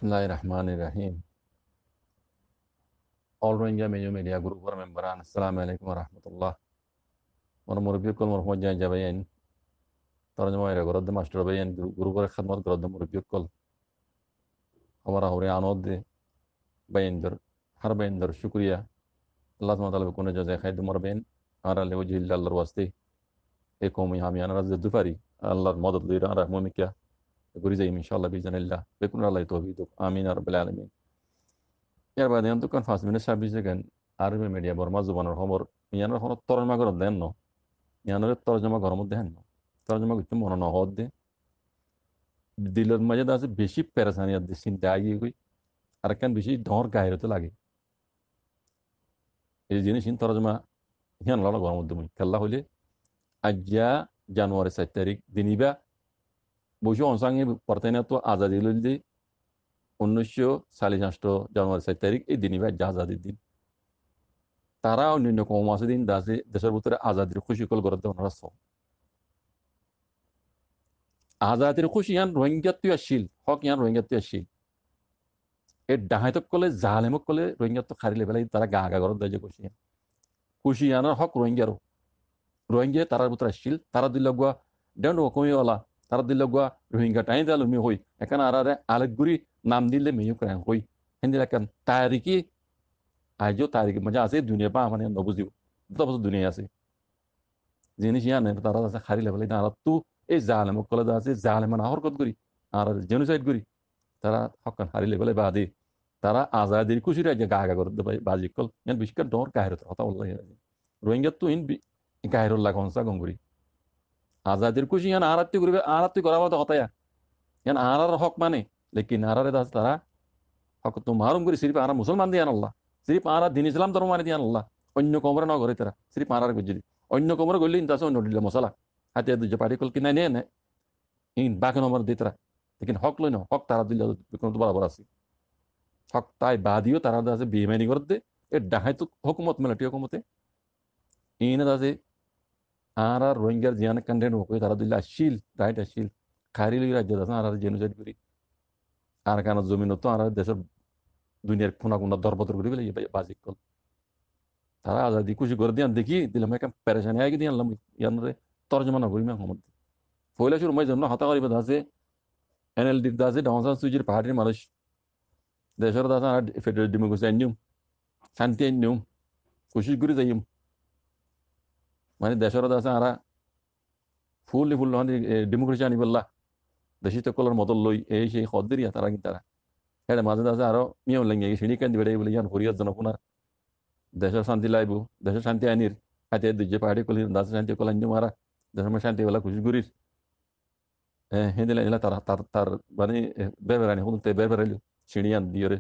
Bismillahirrahmanirrahim. All Rohingya Major Media Group for memberan. Assalamualaikum warahmatullah. Mon murabbi kol mor hoja jabayen. Tarjuma ira gorod master bayen group for khidmat gorod murabbi kol. Hamara hore anod bayen dar har bayen dar shukriya. Allah subhanahu wa ta'ala bikun jaza khair dumar bayen. Ara le wajhi Allah wasti. E qawmi hamiyan raz dufari. Allah madad lira rahmu mikya. Guri zay inshallah bi janillah. Bikun Allah tawfiq. Amin ya rabbil alamin. ইয়ার বাদে আমি তো কোন 5 minute 26 second আরবি media Varma জুবানের খবর ইয়ানোর কোনো তরজমা করে দেন না ইয়ানোর তরজমা ঘরের মধ্যে হেন না তরজমা করতে মনে না হদ দে দিলের মাঝে আছে বেশি পেরেশানিয়াত দি চিন্তা আগে কই আর কেন বেশি ডর গায়রতে লাগে এই জিনিস তরজমা ইয়ান লড়া ঘরের মধ্যে মুই খেলা হইলে আজ্জা জানুয়ারি 7 তারিখ দিনিবা বসে অনসাঙ্গে পরতাইনা তো আজাদি লইল 1948 জানুয়ারি 7 তারিখ এই দিনই ভাই আজাদির দিন তারা অন্যান্য কম আছে দিন দেশের ভিতরে আজাদির খুশি কল করে ওনারা সব আজাদির খুশি ইয়ান রোহিঙ্গা তুই আসিল হক ইয়ান রোহিঙ্গা তুই আসিল এই ডাহাইতক কলে জালেমক কলে রোহিঙ্গা তো খারিলে বেলাই তারা গা গা ঘরত দেয় যে খুশি ইয়ানোর হক রোহিঙ্গারও রোহিঙ্গা তারার ভিতরে আসিল তারা দিল গুয়া ডেন্ড কমিওয়ালা তারা দিল গুয়া রোহিঙ্গা টাই দিল মি হই এখানে আর আলেকগুড়ি নাম দিলে মেয়ে করে হই হিন্দি লেখান তারিখি আজও তারিখ মজা আছে দুনিয়া পা মানে নবুঝিব বছর দুনিয়া আছে জিনিস ইয়ানে তারা আছে খারি লেভেলে আর তো এই জালেম কলে আছে জালেম না হরকত করি আর জেনোসাইড করি তারা হকান হারি লেভেলে বাদে তারা আজাদির খুশির যে গা গা করে বাজি কল ইয়ান বিস্কার ডর কাহিরত কথা বললা রোহিঙ্গা তো ইন গাহিরুল লাগ হনসা গঙ্গুরি আজাদির খুশি ইয়ান আরাত্তি করা মতো হতায়া ইয়ান আর হক মানে লেকিন আরারে দাস তারা হক তো মারুম করি সিরিফ আরা মুসলমান দিয়ান আল্লাহ সিরিফ আরা দিন ইসলাম ধর্ম মানে দিয়ান আল্লাহ অন্য কমরে না করে তারা সিরিফ আরার গুজি অন্য কমরে গলি ইন তাসো নডিলে মশলা হাতে দুজে পাড়ি কল কিনা নে ইন বাকি নম্বর দিই তারা লেকিন হক লই না হক তারা দিলে কোনো তো বরাবর আছে হক তাই বাদিও তারা দাসে বেইমানি করে দে এ ডাহাই তো হুকুমত মেলাটি হুকুমতে ইন দাসে আর রোহিঙ্গার জিয়ান কন্টেন্ট হকই তারা দিলে আসিল রাইট আসিল খারি লই রাজ্য দাসে আর জেনোসাইড করি আর কেন জমিন তো আর দেশের দুনিয়ার কোনা কোনা দরবদর করে ফেলে বাজি কল তারা আজাদি খুশি করে দিয়ান দেখি দিলাম একটা পেরেশানি আগে দিয়ে আনলাম ইয়ানরে তর্জমা না করি মহম্মদ পয়লা শুরু মই জন্য হতা করিব আছে এনএলডি আছে ডাউনসান সুইজির পাহাড়ির মানুষ দেশের দাসা ফেডারেল ডেমোক্রেসি আনিম শান্তি আনিম খুশি করে যাইম মানে দেশের দাসা আর ফুল ডেমোক্রেসি আনি বললা দেশি তকলের মতো লই এই সেই খদ্দেরিয়া তারা কিন্তু তারা হ্যাঁ মাঝে দাসে আরো নিয়ম লেগে সিঁড়ি কেন দিবে বলে ইয়ান হরিয়ার জন আপনার দেশের শান্তি লাইব দেশের শান্তি আনির হাতে দুজে পাহাড়ি কলি দাসের শান্তি কল আনি মারা দেশের শান্তি বলা খুশি করিস হ্যাঁ দিলে এলা তার তার তার মানে বেবেরানি হুন তে বেবেরাইল সিঁড়িয়ান দিয়রে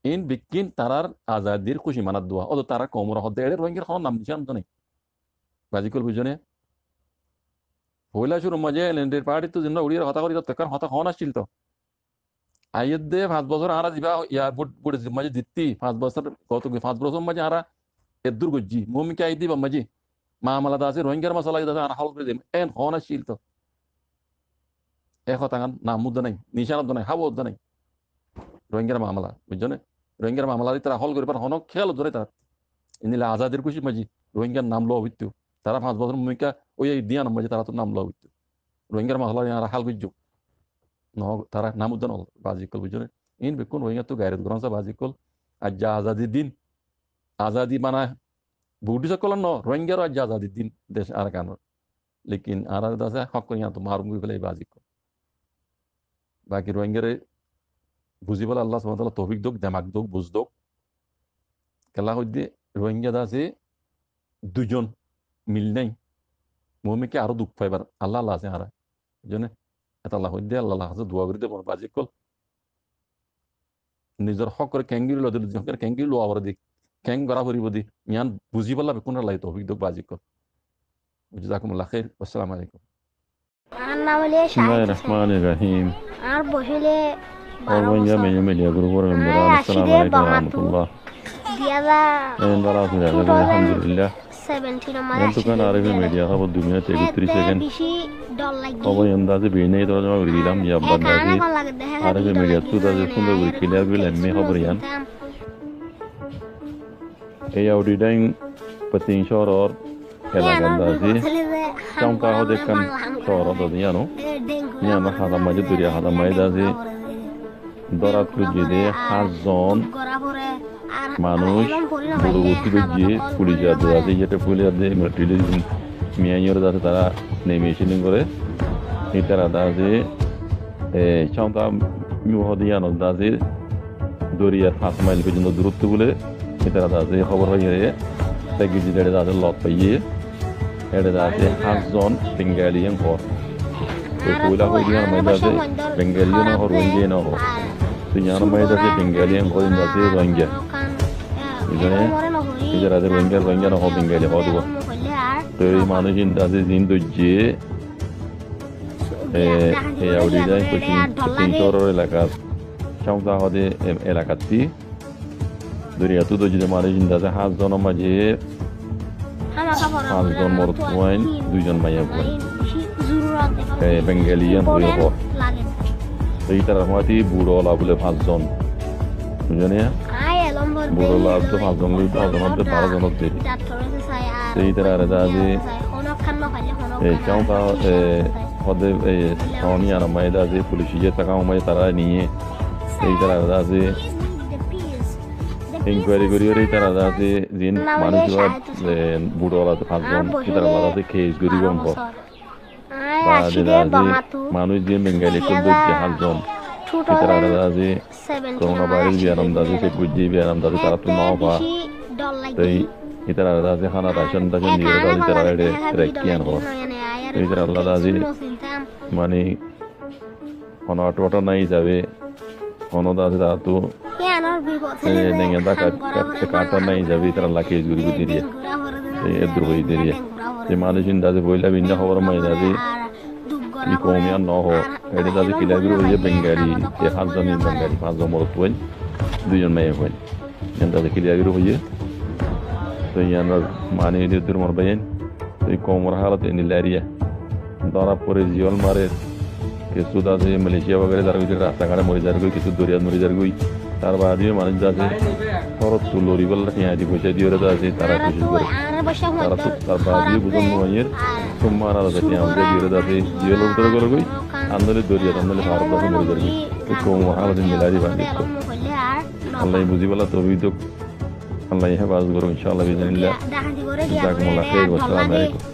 ইন বিকিন তারার আজাদির খুশি মানার দোয়া অত তারা কমর হদ্দে এড়ে রোহিঙ্গার কোনো নাম নিশান তো নেই বাজিকল বুঝনে পয়লা শুরু মাঝে লেন্ডের পাহাড়ি তো যেন উড়িয়ে হতা করি তো হতা হন আসছিল তো আইয়ের দে 5 বছর আরা দিবা এয়ারপোর্ট পড়েছে মাঝে দিতি 5 বছর কত 5 বছর মাঝে আরা এদুর গজ্জি মমিকে আই দিবা মাঝে মামলা আছে রোহিঙ্গার মশলা আছে আর হল করে দিম এন হন আসছিল তো একতাঙ্গান নাম মুদ্দা নাই নিশানত নাই হাব উদ্দা নাই রোহিঙ্গার মামলা বুঝছো রোহিঙ্গার মামলা তারা হল করে পার হনক খেয়াল ধরে তারা ইনিলে আজাদের খুশি মাঝি রোহিঙ্গার নাম লো হইতো তারা 5 বছর ভূমিকা ওই দিয়া নাম মাঝে তারা তো নাম লো হইতো রোহিঙ্গার মামলা আর হাল গুজ্জু ন তারা নাম উদ্দা নল বাজিকল বুঝছো ইন বেকুন রোহিঙ্গা তো গায়ের গ্রহণ বাজিকল আজ যা আজাদির দিন আজাদি মানা বুটি সকল ন রোহিঙ্গার আজ আজাদির দিন দেশ আর কেন লেকিন আর দাসে হক করিয়া তো মারুম ফেলে বাজিকল বাকি রোহিঙ্গারে বুঝি বলে আল্লাহ সুবহানাহু ওয়া তাআলা তৌফিক দোক দেমাক দোক বুঝ দোক কেলা হইতে রোহিঙ্গা দাসে দুজন মিল নাই মমিকে আরো দুঃখ পাইবার আল্লাহ আল্লাহ আছে হারা বুঝনে এটা আল্লাহ হইতে আল্লাহ আছে দোয়া করি দেব বাজি কল নিজের হক করে ক্যাঙ্গিরি লদের যখন ক্যাঙ্গিরি লো আবার দিক ক্যাং গড়া ভরিব দি মিয়ান বুঝি বলা কোন আল্লাহ তৌফিক দোক বাজি কল জাযাকুমুল্লাহ খাইর আসসালামু আলাইকুম আর নাম হলে বিসমিল্লাহির রহমানির রহিম আর বসলে All Rohingya Major Media Group for memberan. Assalamualaikum warahmatullah. দিয়াবা Alhamdulillah. 17 Yan tukan Arife Media haba dunia 33 second. বেশি ডর লাগে Haba yandazi bine ito jama berilam ya bandazi. Arife Media tu dazi sundo beri clear bil emme habar yan. Ei audidain pating shoror elagandazi. Chamka hode kan shoror dazi yano. Yana hada majid duriya hada majdazi. Dorat kujide hazon মানুষ পূর্ববর্তী যে police যাদের আছে যেটা police যাদের military মিয়াইয়ের যাতে তারা নেমেশিলিং করে এই তারা দাজে সংখ্যা মিহদিয়ান দাজে দরিয়ার 5 মাইল পর্যন্ত দূরত্ব বলে এই তারা দাজে খবর হয়ে তাকে যেটা দাজে লট পাইয়ে এটা দাজে 5 জন বেঙ্গালিয়ান ঘর তো কইলা হইয়ার মধ্যে বেঙ্গালিয়ান ঘর রোহিঙ্গা না ঘর তো ইয়ার মধ্যে বেঙ্গালিয়ান ঘর দাজে রোহিঙ্গা 이전에 이제 아들 wenger나 호빙게리 어디고 또 많은 인다지 인도지 에 아우디다 코칭 코칭토로 에라카 창사 어디 에라카티 দুরিয়া তো যদি 많은 인다지 হাজন মাঝে হাজন মরত ওয়াইন দুইজন মাইয়া বই বেঙ্গালিয়ান হইব এই তার মাটি বুড়ো লাবলে 5 জন বুঝনে বুড়ো লাভ তো 5 জন লইতো 12 জন হচ্ছে এই তার আর দাদি এই চাউটা হদে এই সোনিয়া না মাইদা যে পুলিশ যে টাকা মাই তারা নিয়ে এই তার আর দাদি ইনকোয়ারি করিয়ে এই তার আর দাদি জিন মানুষ বুড়ো লাভ 5 জন কি তার দাদি কেস করিব অম্প মানুষ যে বেঙ্গালি তো 2 জন Kita ada si coronavirus biar namdasi si puji biar namdasi cara tu nova. Tapi kita ada si hana ration dia ada kita ada rekian kok. Kita ada si mani hana auto naik jabe hana dah si tu dengan dah kata naik jabe kita laki juri tu dia. Itu boleh dia. Si mana sih dah si boleh binda orang main dah si 이 공연 넣어 에르다지 길라비로 이제 벵갈이 제 한전인 벵갈이 한전 모르트원 두জন মেয়ে হই এন্দাজি 길라비로 이제 তো ইয়ানা মানে এদের মরবাইন এই কোমর হালত নিলারিয়া ধরা পরে জিওল মারে কিছু দাজে মালয়েশিয়া वगैरह যার ভিতরে রাস্তাঘাটে মরে যার গই কিছু দরিয়া মরে যার গই তার বাদেও মানুষ যাচ্ছে খরচ তুলরি বল টিয়া দি পয়সা দিওরে যাচ্ছে তারা কিছু করে তারা তো তার বাদেও বুঝন নয়ের সম্মান আর যাচ্ছে আমাদের দিওরে যাচ্ছে জিওল উত্তর করে গই আন্দোলন দরিয়া আন্দোলন ভারত বর্ষ মরে যার গই এই কোমর হালত নিলারি বাঁধি আল্লাহ বুঝিবালা তৌফিক আল্লাহ হেফাজত করুন ইনশাআল্লাহ বিজনিল্লাহ জাযাকুমুল্লাহ খাইর ওয়া আসসালামু আলাইকুম